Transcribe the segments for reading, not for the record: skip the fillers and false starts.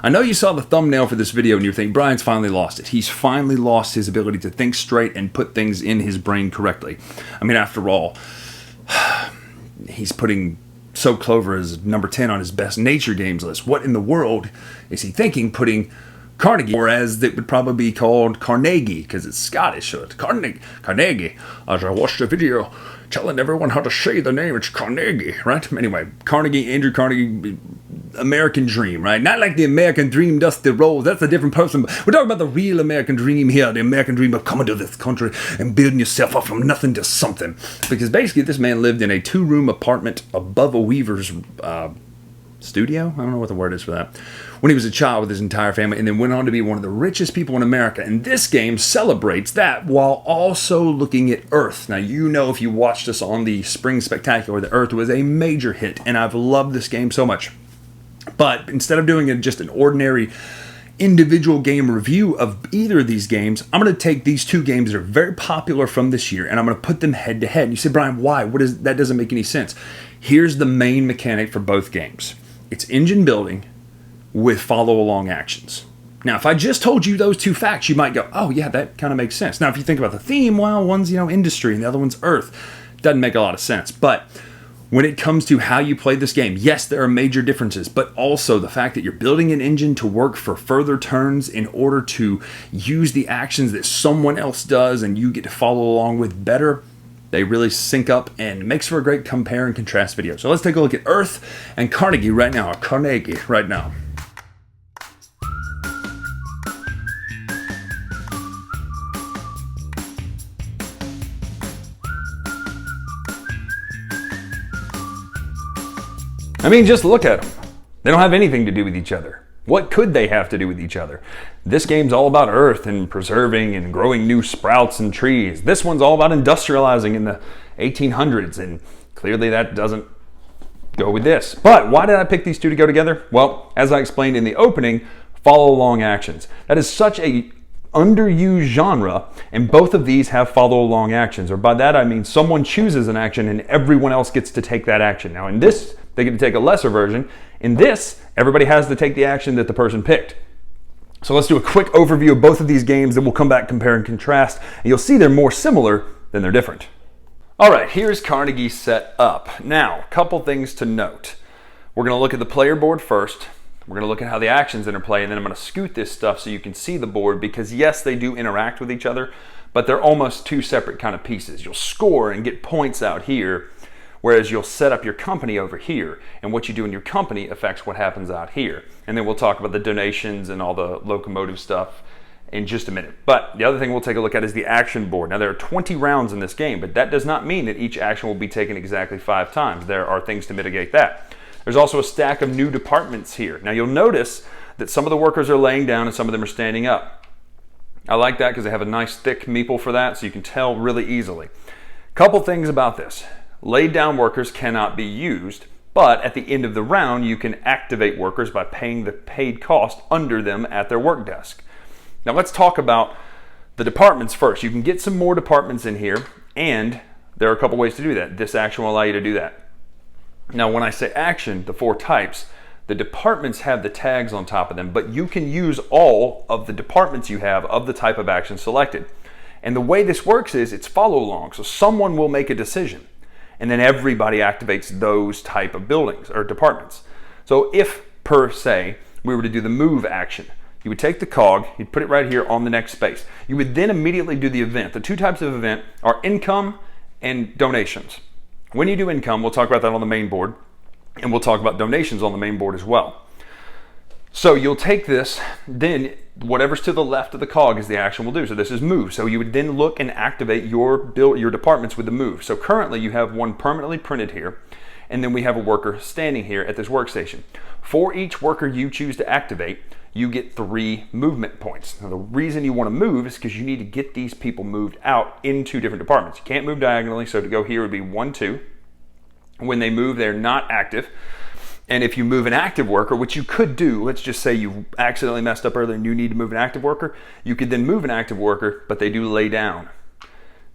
I know you saw the thumbnail for this video and you think Bryan's finally lost it. He's finally lost his ability to think straight and put things in his brain correctly. I mean, after all, he's putting So Clover as number 10 on his best nature games list. What in the world is he thinking putting Carnegie, or as it would probably be called, Carnegie, because it's Scottish, so it's Carnegie. As I watched a video telling everyone how to say the name, it's Carnegie, right? Anyway, Carnegie, Andrew Carnegie, American dream, right? Not like the American dream, Dusty Rhodes. That's a different person. We're talking about the real American dream here, the American dream of coming to this country and building yourself up from nothing to something. Because basically, this man lived in a 2-room apartment above a weaver's studio? I don't know what the word is for that. When he was a child with his entire family, and then went on to be one of the richest people in America. And this game celebrates that while also looking at Earth. Now, you know, if you watched us on the Spring Spectacular, the Earth was a major hit, and I've loved this game so much. But instead of doing just an ordinary individual game review of either of these games, I'm going to take these two games that are very popular from this year, and I'm going to put them head to head. And you say, Bryan, why? That doesn't make any sense. Here's the main mechanic for both games. It's engine building with follow-along actions. Now, if I just told you those two facts, you might go, oh, yeah, that kind of makes sense. Now, if you think about the theme, well, one's, industry and the other one's Earth. Doesn't make a lot of sense. But when it comes to how you play this game, yes, there are major differences, but also the fact that you're building an engine to work for further turns in order to use the actions that someone else does and you get to follow along with better, they really sync up and makes for a great compare and contrast video. So let's take a look at Earth and Carnegie right now. I mean, just look at them. They don't have anything to do with each other. What could they have to do with each other? This game's all about Earth and preserving and growing new sprouts and trees. This one's all about industrializing in the 1800s, and clearly that doesn't go with this. But why did I pick these two to go together? Well, as I explained in the opening, follow-along actions. That is such a underused genre, and both of these have follow-along actions. Or by that I mean someone chooses an action and everyone else gets to take that action. Now in this, they get to take a lesser version. In this, everybody has to take the action that the person picked. So let's do a quick overview of both of these games, then we'll come back, compare and contrast, and you'll see they're more similar than they're different. All right, here's Carnegie set up. Now, a couple things to note. We're going to look at the player board first. We're going to look at how the actions interplay, and then I'm going to scoot this stuff so you can see the board, because yes, they do interact with each other, but they're almost two separate kind of pieces. You'll score and get points out here, whereas you'll set up your company over here, and what you do in your company affects what happens out here. And then we'll talk about the donations and all the locomotive stuff in just a minute. But the other thing we'll take a look at is the action board. Now there are 20 rounds in this game, but that does not mean that each action will be taken exactly 5 times. There are things to mitigate that. There's also a stack of new departments here. Now you'll notice that some of the workers are laying down and some of them are standing up. I like that because they have a nice thick meeple for that, so you can tell really easily. Couple things about this. Laid down workers cannot be used, but at the end of the round, you can activate workers by paying the paid cost under them at their work desk. Now let's talk about the departments first. You can get some more departments in here, and there are a couple ways to do that. This action will allow you to do that. Now when I say action, the 4 types, the departments have the tags on top of them, but you can use all of the departments you have of the type of action selected. And the way this works is it's follow along. So someone will make a decision, and then everybody activates those type of buildings or departments. So if, per se, we were to do the move action, you would take the cog, you'd put it right here on the next space. You would then immediately do the event. The 2 types of event are income and donations. When you do income, we'll talk about that on the main board, and we'll talk about donations on the main board as well. So you'll take this, then whatever's to the left of the cog is the action we'll do. So this is move. So you would then look and activate your departments with the move. So currently you have one permanently printed here, and then we have a worker standing here at this workstation. For each worker you choose to activate, you get 3 movement points. Now the reason you want to move is because you need to get these people moved out into different departments. You can't move diagonally, so to go here would be 1, 2. When they move, they're not active. And if you move an active worker, which you could do, let's just say you accidentally messed up earlier and you need to move an active worker, you could then move an active worker, but they do lay down.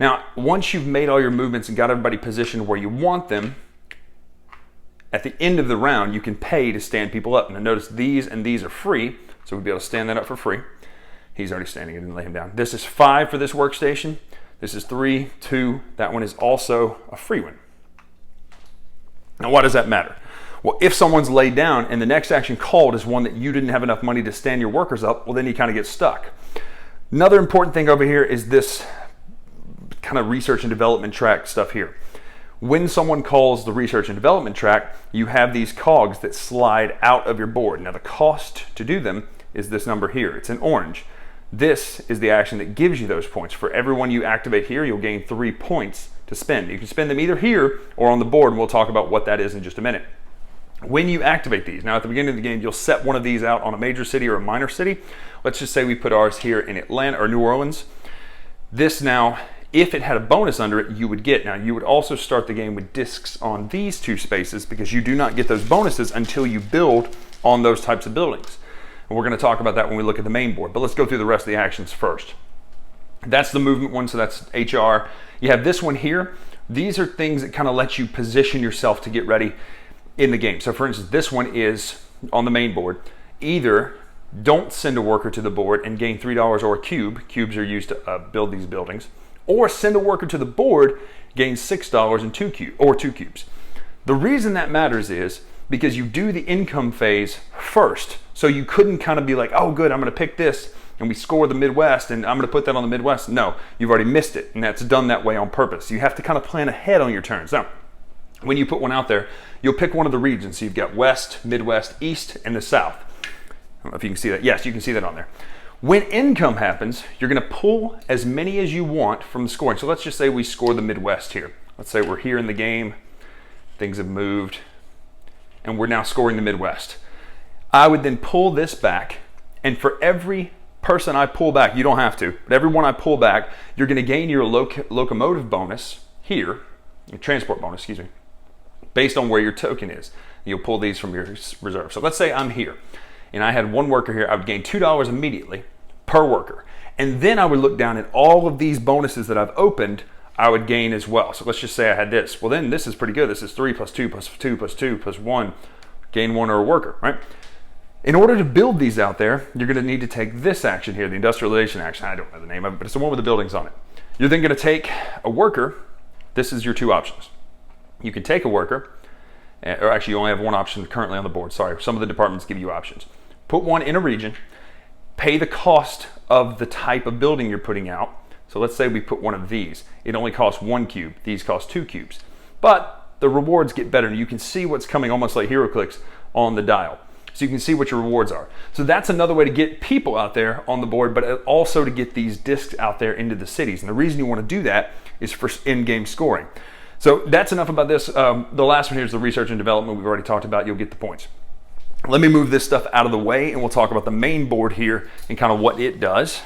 Now, once you've made all your movements and got everybody positioned where you want them, at the end of the round, you can pay to stand people up. Now notice these and these are free, so we'll be able to stand that up for free. He's already standing, I didn't lay him down. This is 5 for this workstation. This is 3, 2, that one is also a free one. Now why does that matter? Well, if someone's laid down and the next action called is one that you didn't have enough money to stand your workers up, well then you kind of get stuck. Another important thing over here is this kind of research and development track stuff here. When someone calls the research and development track, you have these cogs that slide out of your board. Now the cost to do them is this number here. It's in orange. This is the action that gives you those points. For every one you activate here, you'll gain 3 points to spend. You can spend them either here or on the board, and we'll talk about what that is in just a minute. When you activate these, now at the beginning of the game, you'll set one of these out on a major city or a minor city. Let's just say we put ours here in Atlanta or New Orleans. This now, if it had a bonus under it, you would get. Now you would also start the game with discs on these 2 spaces because you do not get those bonuses until you build on those types of buildings. And we're going to talk about that when we look at the main board, but let's go through the rest of the actions first. That's the movement one, so that's HR. You have this one here. These are things that kind of let you position yourself to get ready in the game. So for instance, this one is on the main board. Either don't send a worker to the board and gain $3 or a cube. Cubes are used to build these buildings. Or send a worker to the board, gain $6 and 2 cubes. The reason that matters is because you do the income phase first. So you couldn't kind of be like, oh good, I'm going to pick this and we score the Midwest and I'm going to put that on the Midwest. No, you've already missed it, and that's done that way on purpose. You have to kind of plan ahead on your turns. Now, when you put one out there, you'll pick one of the regions. So you've got West, Midwest, East, and the South. I don't know if you can see that. Yes, you can see that on there. When income happens, you're going to pull as many as you want from the scoring. So let's just say we score the Midwest here. Let's say we're here in the game. Things have moved, and we're now scoring the Midwest. I would then pull this back, and for every person I pull back, you don't have to, but every one I pull back, you're going to gain your locomotive bonus here, your transport bonus, excuse me, based on where your token is. You'll pull these from your reserve. So let's say I'm here and I had one worker here. I would gain $2 immediately per worker. And then I would look down at all of these bonuses that I've opened, I would gain as well. So let's just say I had this. Well, then this is pretty good. This is 3 plus 2 plus 2 plus 2 plus 1. Gain 1 or a worker, right? In order to build these out there, you're going to need to take this action here, the industrialization action. I don't know the name of it, but it's the one with the buildings on it. You're then going to take a worker. This is your 2 options. You can take a worker, or actually you only have one option currently on the board. Sorry, some of the departments give you options. Put one in a region, pay the cost of the type of building you're putting out. So let's say we put one of these. It only costs 1 cube. These cost 2 cubes. But the rewards get better. You can see what's coming almost like HeroClix on the dial. So you can see what your rewards are. So that's another way to get people out there on the board, but also to get these discs out there into the cities. And the reason you want to do that is for in-game scoring. So that's enough about this. The last one here is the research and development. We've already talked about. You'll get the points. Let me move this stuff out of the way, and we'll talk about the main board here and kind of what it does.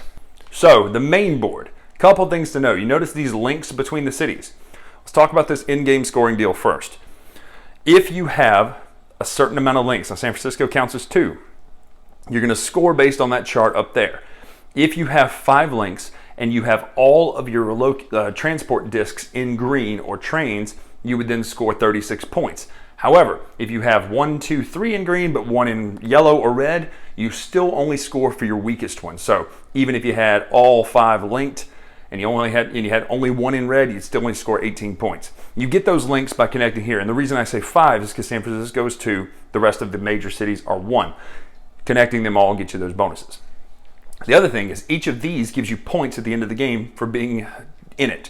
So the main board, a couple things to know. You notice these links between the cities. Let's talk about this in-game scoring deal first. If you have a certain amount of links, now San Francisco counts as 2, you're going to score based on that chart up there. If you have 5 links and you have all of your transport discs in green or trains, you would then score 36 points. However, if you have 1, 2, 3 in green, but 1 in yellow or red, you still only score for your weakest one. So even if you had all 5 linked and you had only 1 in red, you'd still only score 18 points. You get those links by connecting here. And the reason I say 5 is because San Francisco is 2, the rest of the major cities are 1. Connecting them all gets you those bonuses. The other thing is each of these gives you points at the end of the game for being in it.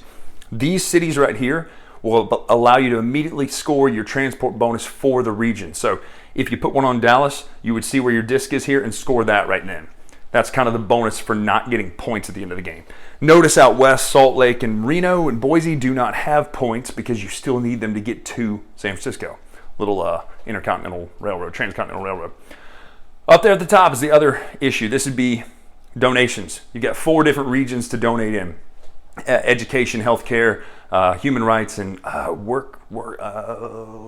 These cities right here will allow you to immediately score your transport bonus for the region. So if you put one on Dallas, you would see where your disc is here and score that right then. That's kind of the bonus for not getting points at the end of the game. Notice out west, Salt Lake and Reno and Boise do not have points because you still need them to get to San Francisco. Little intercontinental railroad, transcontinental railroad. Up there at the top is the other issue. This would be donations. You got 4 different regions to donate in. Education, healthcare, human rights, and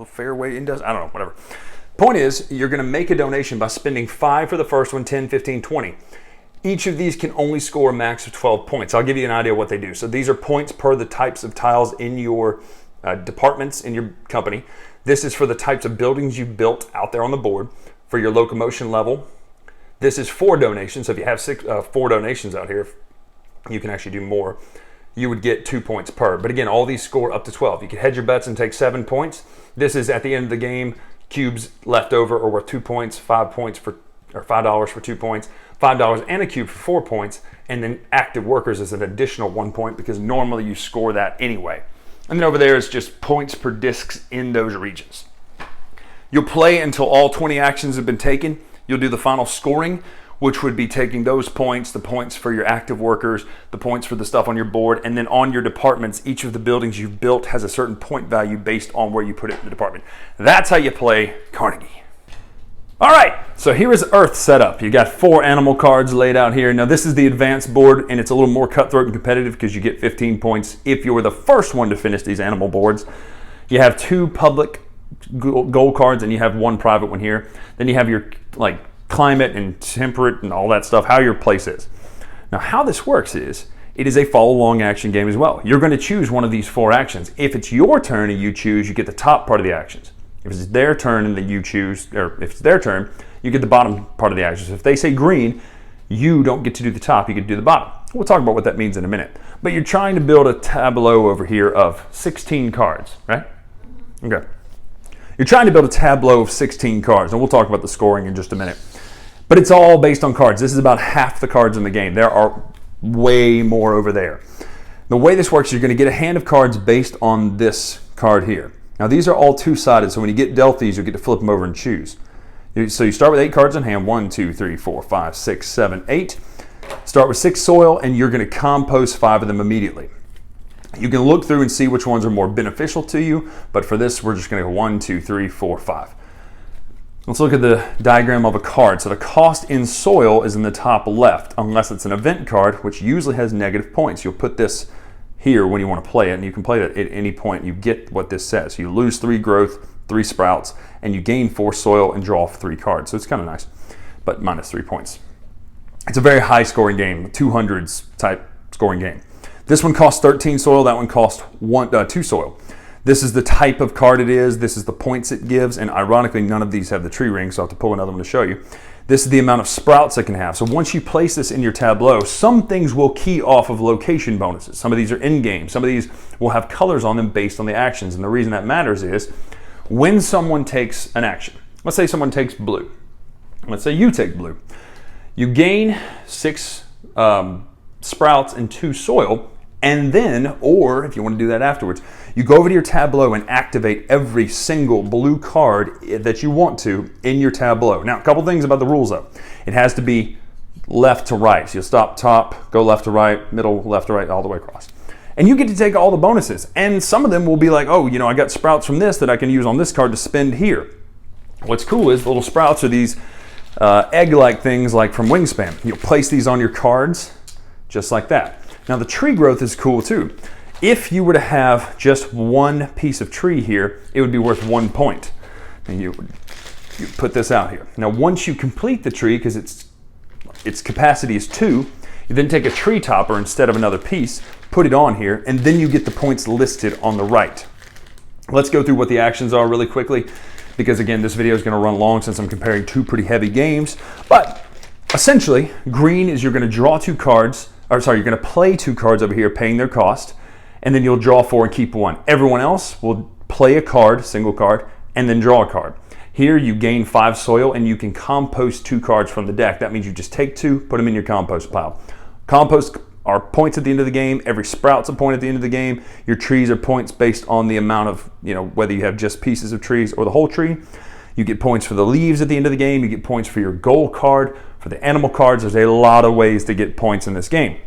fairway industry. I don't know, whatever. Point is, you're going to make a donation by spending 5 for the first one, 10, 15, 20. Each of these can only score a max of 12 points. I'll give you an idea of what they do. So these are points per the types of tiles in your departments in your company. This is for the types of buildings you built out there on the board. For your locomotion level, this is 4 donations. So if you have 4 donations out here, you can actually do more. You would get 2 points per. But again, all these score up to 12. You could hedge your bets and take 7 points. This is at the end of the game, cubes left over are worth 2 points, $5 for 2 points, $5 and a cube for 4 points, and then active workers is an additional 1 point because normally you score that anyway. And then over there is just points per discs in those regions. You'll play until all 20 actions have been taken. You'll do the final scoring, which would be taking those points, the points for your active workers, the points for the stuff on your board, and then on your departments, each of the buildings you've built has a certain point value based on where you put it in the department. That's how you play Carnegie. All right, so here is Earth set up. You got 4 animal cards laid out here. Now this is the advanced board, and it's a little more cutthroat and competitive because you get 15 points if you were the first one to finish these animal boards. You have 2 public gold cards, and you have 1 private one here. Then you have your like climate and temperate and all that stuff, how your place is. Now how this works is, it is a follow along action game as well. You're going to choose one of these 4 actions. If it's your turn and you choose, you get the top part of the actions. If it's their turn and that you choose, or if it's their turn, you get the bottom part of the actions. If they say green, you don't get to do the top, you get to do the bottom. We'll talk about what that means in a minute. But you're trying to build a tableau over here of 16 cards, right? Okay. You're trying to build a tableau of 16 cards, and we'll talk about the scoring in just a minute. But it's all based on cards. This is about half the cards in the game. There are way more over there. The way this works is you're going to get a hand of cards based on this card here. Now these are all 2-sided, so when you get dealt these, you'll get to flip them over and choose. So you start with 8 cards in hand, 1, 2, 3, 4, 5, 6, 7, 8. Start with 6 soil, and you're going to compost 5 of them immediately. You can look through and see which ones are more beneficial to you, but for this, we're just going to go 1, 2, 3, 4, 5. Let's look at the diagram of a card. So the cost in soil is in the top left, unless it's an event card, which usually has negative points. You'll put this here when you want to play it, and you can play it at any point. You get what this says. You lose 3 growth, 3 sprouts, and you gain 4 soil and draw 3 cards. So it's kind of nice, but minus 3 points. It's a very high scoring game, 200s type scoring game. This one costs 13 soil, that one costs 2 soil. This is the type of card it is, this is the points it gives, and ironically none of these have the tree ring, so I'll have to pull another one to show you. This is the amount of sprouts it can have. So once you place this in your tableau, some things will key off of location bonuses. Some of these are in-game. Some of these will have colors on them based on the actions. And the reason that matters is when someone takes an action. Let's say someone takes blue. Let's say you take blue. You gain 6 sprouts and 2 soil, and then, or if you want to do that afterwards, you go over to your tableau and activate every single blue card that you want to in your tableau. Now, a couple things about the rules though. It has to be left to right. So you'll stop top, go left to right, middle, left to right, all the way across. And you get to take all the bonuses. And some of them will be like, oh, you know, I got sprouts from this that I can use on this card to spend here. What's cool is the little sprouts are these egg-like things like from Wingspan. You'll place these on your cards just like that. Now the tree growth is cool too. If you were to have just one piece of tree here, it would be worth 1 point. And you put this out here. Now once you complete the tree, because its capacity is 2, you then take a tree topper instead of another piece, put it on here, and then you get the points listed on the right. Let's go through what the actions are really quickly, because again, this video is going to run long since I'm comparing 2 pretty heavy games. But essentially, green is you're going to draw 2 cards, or sorry, you're going to play 2 cards over here paying their cost, and then you'll draw 4 and keep 1. Everyone else will play a card, single card, and then draw a card. Here you gain 5 soil and you can compost 2 cards from the deck. That means you just take 2, put them in your compost pile. Compost are points at the end of the game. Every sprout's a point at the end of the game. Your trees are points based on the amount of, whether you have just pieces of trees or the whole tree. You get points for the leaves at the end of the game. You get points for your goal card, for the animal cards. There's a lot of ways to get points in this game.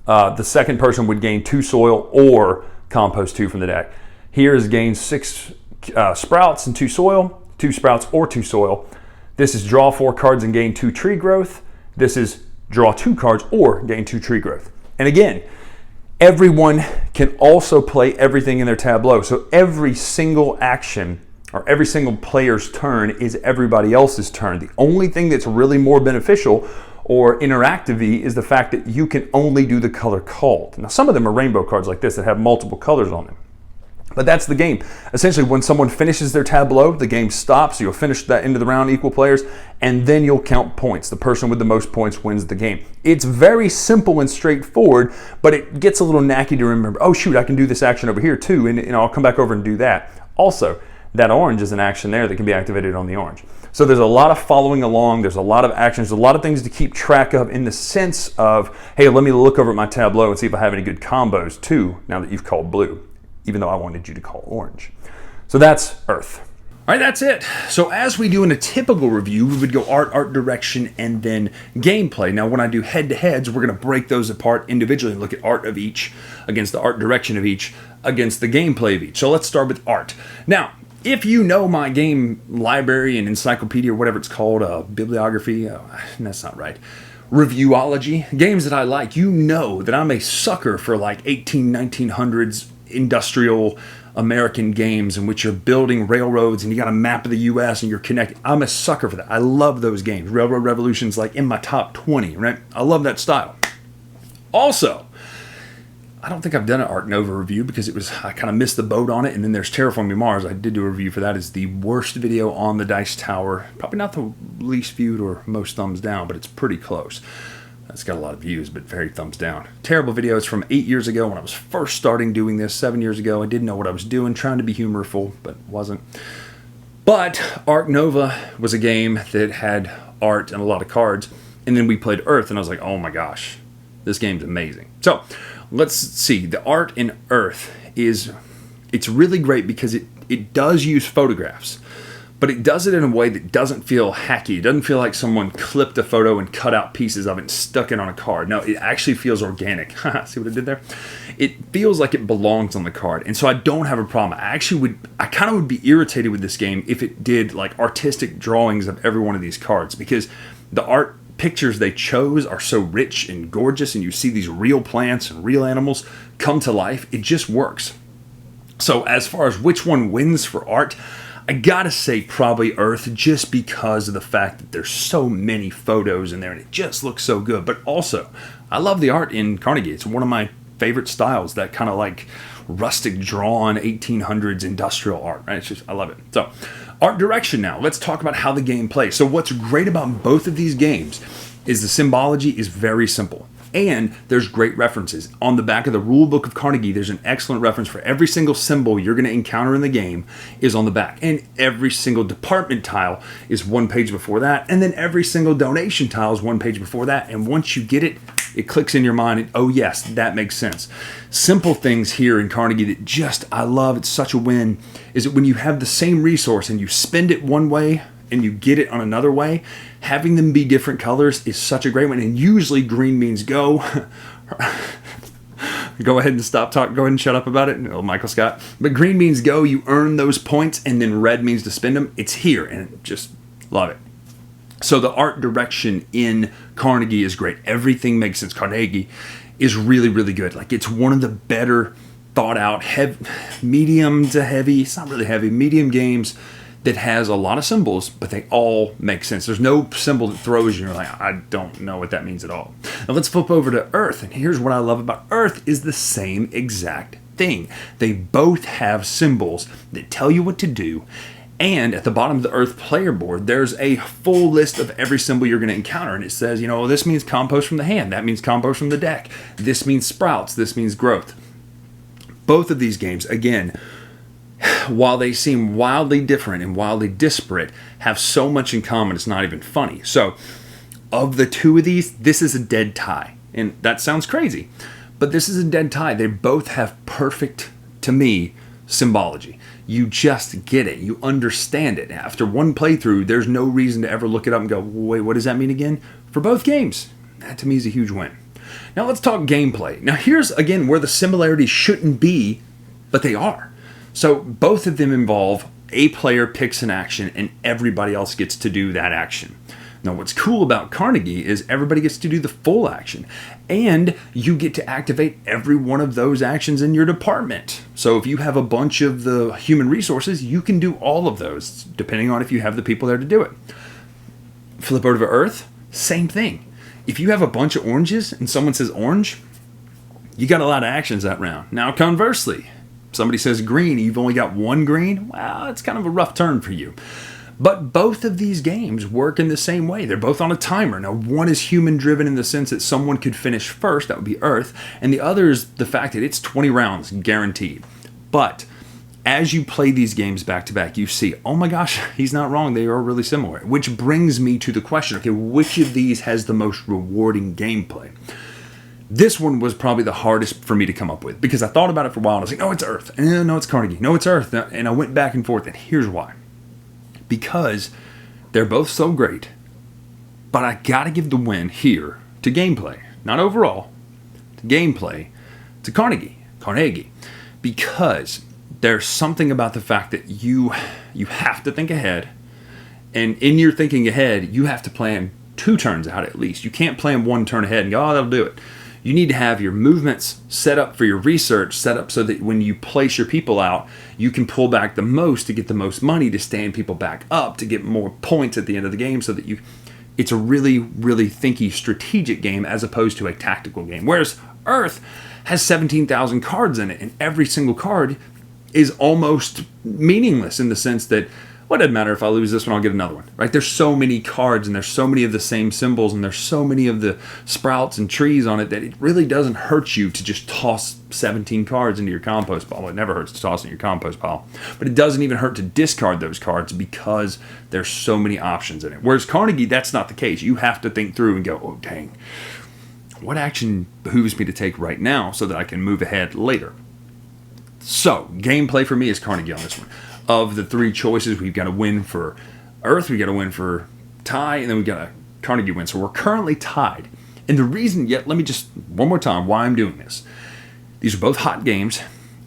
The second person would gain 2 soil or compost 2 from the deck. Here is gain 6 sprouts and 2 soil, 2 sprouts or 2 soil. This is draw 4 cards and gain 2 tree growth. This is draw 2 cards or gain 2 tree growth. And again, everyone can also play everything in their tableau. So every single action or every single player's turn is everybody else's turn. The only thing that's really more beneficial or interactive-y is the fact that you can only do the color called. Now some of them are rainbow cards like this that have multiple colors on them. But that's the game. Essentially, when someone finishes their tableau, the game stops. You'll finish that end of the round, equal players, and then you'll count points. The person with the most points wins the game. It's very simple and straightforward, but it gets a little knacky to remember, oh shoot, I can do this action over here too, and I'll come back over and do that. Also, that orange is an action there that can be activated on the orange. So there's a lot of following along, there's a lot of actions, there's a lot of things to keep track of in the sense of, hey, let me look over at my tableau and see if I have any good combos too, now that you've called blue, even though I wanted you to call orange. So that's Earth. All right, that's it. So as we do in a typical review, we would go art direction, and then gameplay. Now, when I do head-to-heads, we're going to break those apart individually and look at art of each against the art direction of each against the gameplay of each. So let's start with art. Now, if you know my game library and encyclopedia, or whatever it's called, bibliography, that's not right, reviewology, games that I like, you know that I'm a sucker for like 1900s industrial American games in which you're building railroads and you got a map of the U.S. and you're connected. I'm a sucker for that. I love those games. Railroad Revolution's like in my top 20, right? I love that style. Also, I don't think I've done an Art Nova review because I kind of missed the boat on it. And then there's Terraforming Mars. I did do a review for that. It's the worst video on the Dice Tower. Probably not the least viewed or most thumbs down, but it's pretty close. It's got a lot of views, but very thumbs down. Terrible video. It's from 8 years ago when I was first starting doing this, 7 years ago. I didn't know what I was doing, trying to be humorful, but wasn't. But Art Nova was a game that had art and a lot of cards. And then we played Earth, and I was like, oh my gosh, this game's amazing. So let's see. The art in Earth it's really great because it does use photographs. But it does it in a way that doesn't feel hacky. It doesn't feel like someone clipped a photo and cut out pieces of it and stuck it on a card. No, it actually feels organic. See what I did there? It feels like it belongs on the card. And so I don't have a problem. I kind of would be irritated with this game if it did like artistic drawings of every one of these cards, because the art pictures they chose are so rich and gorgeous, and you see these real plants and real animals come to life. It just works. So as far as which one wins for art, I gotta say probably Earth, just because of the fact that there's so many photos in there and it just looks so good. But also, I love the art in Carnegie. It's one of my favorite styles, that kind of like rustic drawn 1800s industrial art, right? I love it. So, art direction now. Let's talk about how the game plays. So what's great about both of these games is the symbology is very simple. And there's great references. On the back of the rule book of Carnegie, there's an excellent reference for every single symbol you're going to encounter in the game is on the back. And every single department tile is one page before that. And then every single donation tile is one page before that. And once you get it, it clicks in your mind. And, oh yes, that makes sense. Simple things here in Carnegie that I love, it's such a win, is that when you have the same resource and you spend it one way and you get it on another way, having them be different colors is such a great one. And usually green means go. Go ahead and stop talking. Go ahead and shut up about it. No, Michael Scott. But green means go. You earn those points. And then red means to spend them. It's here. And just love it. So the art direction in Carnegie is great. Everything makes sense. Carnegie is really, really good. Like, it's one of the better thought out, medium to heavy. It's not really heavy. Medium games that has a lot of symbols, but they all make sense. There's no symbol that throws you. You're like, I don't know what that means at all. Now let's flip over to Earth. And here's what I love about Earth is the same exact thing. They both have symbols that tell you what to do. And at the bottom of the Earth player board, there's a full list of every symbol you're going to encounter. And it says, this means compost from the hand. That means compost from the deck. This means sprouts. This means growth. Both of these games, again, while they seem wildly different and wildly disparate, have so much in common it's not even funny. So, of the two of these, this is a dead tie. And that sounds crazy, but this is a dead tie. They both have perfect, to me, symbology. You just get it. You understand it. After one playthrough, there's no reason to ever look it up and go, wait, what does that mean again? For both games. That, to me, is a huge win. Now, let's talk gameplay. Now, here's, again, where the similarities shouldn't be, but they are. So both of them involve a player picks an action and everybody else gets to do that action. Now what's cool about Carnegie is everybody gets to do the full action and you get to activate every one of those actions in your department. So if you have a bunch of the human resources, you can do all of those depending on if you have the people there to do it. Flip over to Earth, same thing. If you have a bunch of oranges and someone says orange, you got a lot of actions that round. Now conversely, somebody says green, you've only got one green, well, it's kind of a rough turn for you. But both of these games work in the same way. They're both on a timer. Now, one is human-driven in the sense that someone could finish first, that would be Earth, and the other is the fact that it's 20 rounds, guaranteed. But as you play these games back-to-back, you see, oh my gosh, he's not wrong, they are really similar. Which brings me to the question, okay, which of these has the most rewarding gameplay? This one was probably the hardest for me to come up with, because I thought about it for a while, and I was like, no, it's Earth, and no, it's Carnegie, no, it's Earth, and I went back and forth, and here's why. Because they're both so great, but I gotta give the win here to gameplay, not overall, to gameplay, to Carnegie, because there's something about the fact that you have to think ahead, and in your thinking ahead, you have to plan 2 turns out at least. You can't plan 1 turn ahead and go, oh, that'll do it. You need to have your movements set up for your research, set up so that when you place your people out, you can pull back the most to get the most money to stand people back up, to get more points at the end of the game, so that it's a really, really thinky strategic game as opposed to a tactical game. Whereas Earth has 17,000 cards in it, and every single card is almost meaningless in the sense that, well, it doesn't matter if I lose this one, I'll get another one, right? There's so many cards, and there's so many of the same symbols, and there's so many of the sprouts and trees on it that it really doesn't hurt you to just toss 17 cards into your compost pile. Well, it never hurts to toss in your compost pile, but it doesn't even hurt to discard those cards because there's so many options in it. Whereas Carnegie, that's not the case. You have to think through and go, oh, dang, what action behooves me to take right now so that I can move ahead later? So, gameplay for me is Carnegie on this one. Of the 3 choices, we've got to win for Earth, we've got to win for tie, and then we've got a Carnegie win. So we're currently tied. And the reason, let me just, one more time, why I'm doing this. These are both hot games,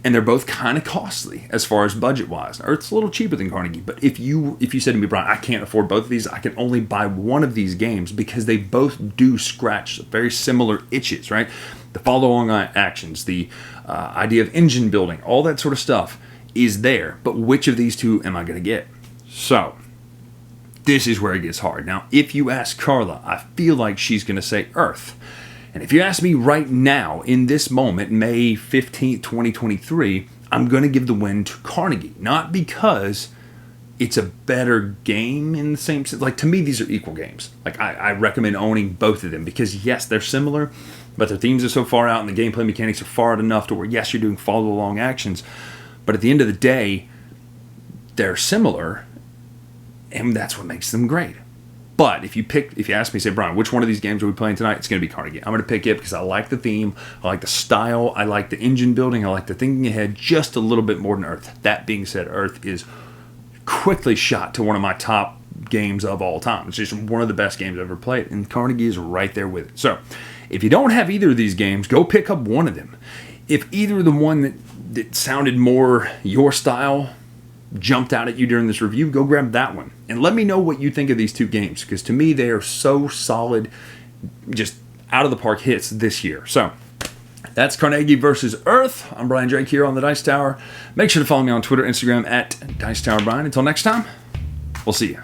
and they're both kind of costly as far as budget-wise. Earth's a little cheaper than Carnegie, but if you said to me, Bryan, I can't afford both of these, I can only buy one of these games because they both do scratch very similar itches, right? The follow-along actions, the idea of engine building, all that sort of stuff is there, but which of these 2 am I going to get? So, this is where it gets hard. Now, if you ask Carla, I feel like she's going to say Earth. And if you ask me right now, in this moment, May 15th, 2023, I'm going to give the win to Carnegie. Not because it's a better game in the same sense. Like, to me, these are equal games. Like, I recommend owning both of them because, yes, they're similar, but their themes are so far out and the gameplay mechanics are far out enough to where, yes, you're doing follow-along actions, but at the end of the day, they're similar, and that's what makes them great. But if you ask me, say, Bryan, which one of these games are we playing tonight? It's going to be Carnegie. I'm going to pick it because I like the theme, I like the style, I like the engine building, I like the thinking ahead just a little bit more than Earth. That being said, Earth is quickly shot to one of my top games of all time. It's just one of the best games I've ever played, and Carnegie is right there with it. So, if you don't have either of these games, go pick up one of them. If either the one that sounded more your style jumped out at you during this review, go grab that one. And let me know what you think of these 2 games, because to me they are so solid, just out of the park hits this year. So, that's Carnegie versus Earth. I'm Bryan Drake here on the Dice Tower. Make sure to follow me on Twitter, Instagram at Dice Tower Bryan. Until next time, we'll see you.